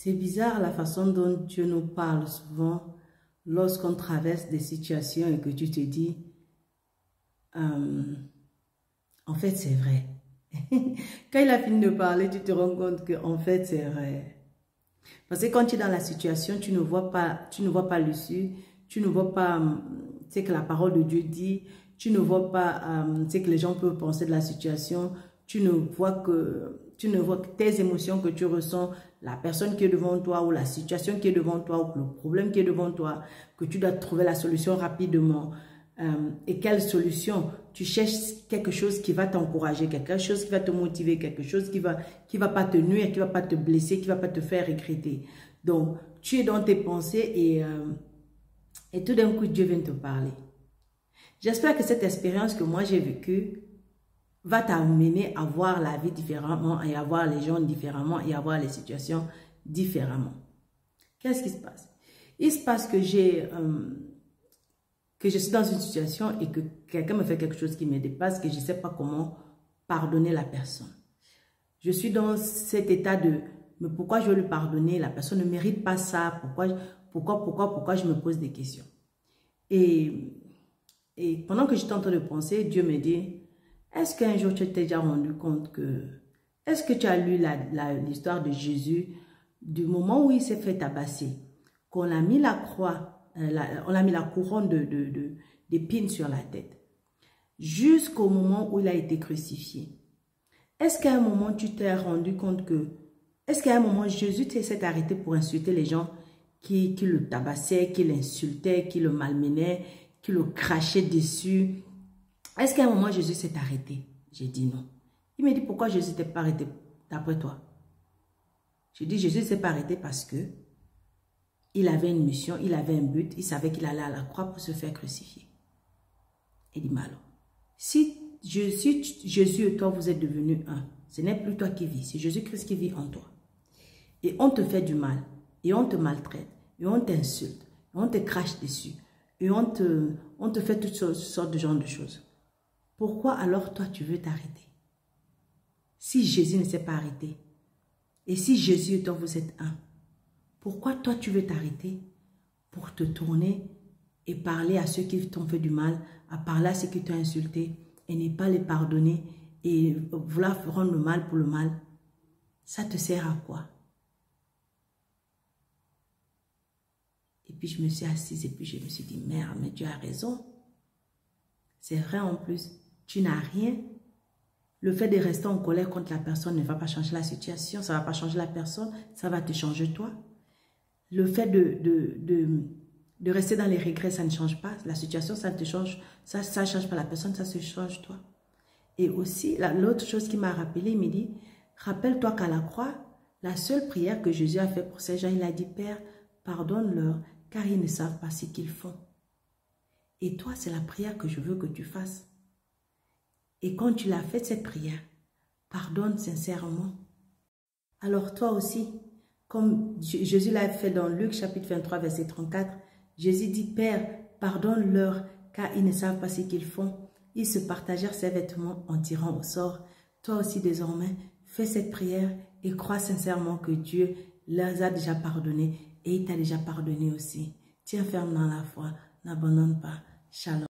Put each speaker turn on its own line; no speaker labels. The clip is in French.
C'est bizarre la façon dont Dieu nous parle souvent lorsqu'on traverse des situations et que tu te dis, en fait c'est vrai. Quand il a fini de parler, tu te rends compte que en fait c'est vrai. Parce que quand tu es dans la situation, tu ne vois pas l'issue, tu ne vois pas ce que la parole de Dieu dit, tu ne vois pas ce que les gens peuvent penser de la situation, tu ne vois que tes émotions que tu ressens, la personne qui est devant toi ou la situation qui est devant toi ou le problème qui est devant toi, que tu dois trouver la solution rapidement. Et quelle solution? Tu cherches quelque chose qui va t'encourager, quelque chose qui va te motiver, quelque chose qui va pas te nuire, qui va pas te blesser, qui va pas te faire regretter. Donc, tu es dans tes pensées et tout d'un coup, Dieu vient te parler. J'espère que cette expérience que moi j'ai vécue va t'amener à voir la vie différemment et à voir les gens différemment et à voir les situations différemment. Qu'est-ce qui se passe? Il se passe que je suis dans une situation et que quelqu'un me fait quelque chose qui me dépasse, que je ne sais pas comment pardonner la personne. Je suis dans cet état de, mais pourquoi je veux lui pardonner? La personne ne mérite pas ça. Pourquoi je me pose des questions? Et pendant que j'étais en train de penser, Dieu me dit, est-ce qu'un jour tu t'es déjà rendu compte que, est-ce que tu as lu l'histoire de Jésus, du moment où il s'est fait tabasser, qu'on a mis la croix, on a mis la couronne d'épines sur la tête, jusqu'au moment où il a été crucifié. Est-ce qu'à un moment tu t'es rendu compte que, est-ce qu'à un moment Jésus s'est arrêté pour insulter les gens qui le tabassaient, qui l'insultaient, qui le malmenaient, qui le crachaient dessus? Est-ce qu'à un moment Jésus s'est arrêté? J'ai dit non. Il me dit pourquoi Jésus ne s'est pas arrêté d'après toi? J'ai dit Jésus ne s'est pas arrêté parce que il avait une mission, il avait un but, il savait qu'il allait à la croix pour se faire crucifier. Il dit, mais alors, si Jésus et toi vous êtes devenus un, ce n'est plus toi qui vis, c'est Jésus-Christ qui vit en toi. Et on te fait du mal, et on te maltraite, et on t'insulte, et on te crache dessus, et on te fait toutes sortes de genres de choses. Pourquoi alors toi tu veux t'arrêter? Si Jésus ne s'est pas arrêté, et si Jésus et toi vous êtes un, pourquoi toi tu veux t'arrêter pour te tourner et parler à ceux qui t'ont fait du mal, à parler à ceux qui t'ont insulté et ne pas les pardonner et vouloir rendre le mal pour le mal? Ça te sert à quoi? Et puis je me suis assise et puis je me suis dit, merde, mais Dieu a raison. C'est vrai en plus, tu n'as rien. Le fait de rester en colère contre la personne ne va pas changer la situation, ça ne va pas changer la personne, ça va te changer toi. Le fait de rester dans les regrets, ça ne change pas. La situation, ça ne te change. Ça ne change pas la personne, ça se change toi. Et aussi, l'autre chose qui m'a rappelé, il me dit, rappelle-toi qu'à la croix, la seule prière que Jésus a faite pour ces gens, il a dit, Père, pardonne-leur, car ils ne savent pas ce qu'ils font. Et toi, c'est la prière que je veux que tu fasses. Et quand tu l'as fait, cette prière, pardonne sincèrement. Alors toi aussi, comme Jésus l'a fait dans Luc chapitre 23, verset 34, Jésus dit, Père, pardonne-leur, car ils ne savent pas ce qu'ils font. Ils se partagèrent ses vêtements en tirant au sort. Toi aussi désormais, fais cette prière et crois sincèrement que Dieu les a déjà pardonnés et il t'a déjà pardonné aussi. Tiens ferme dans la foi, n'abandonne pas. Shalom.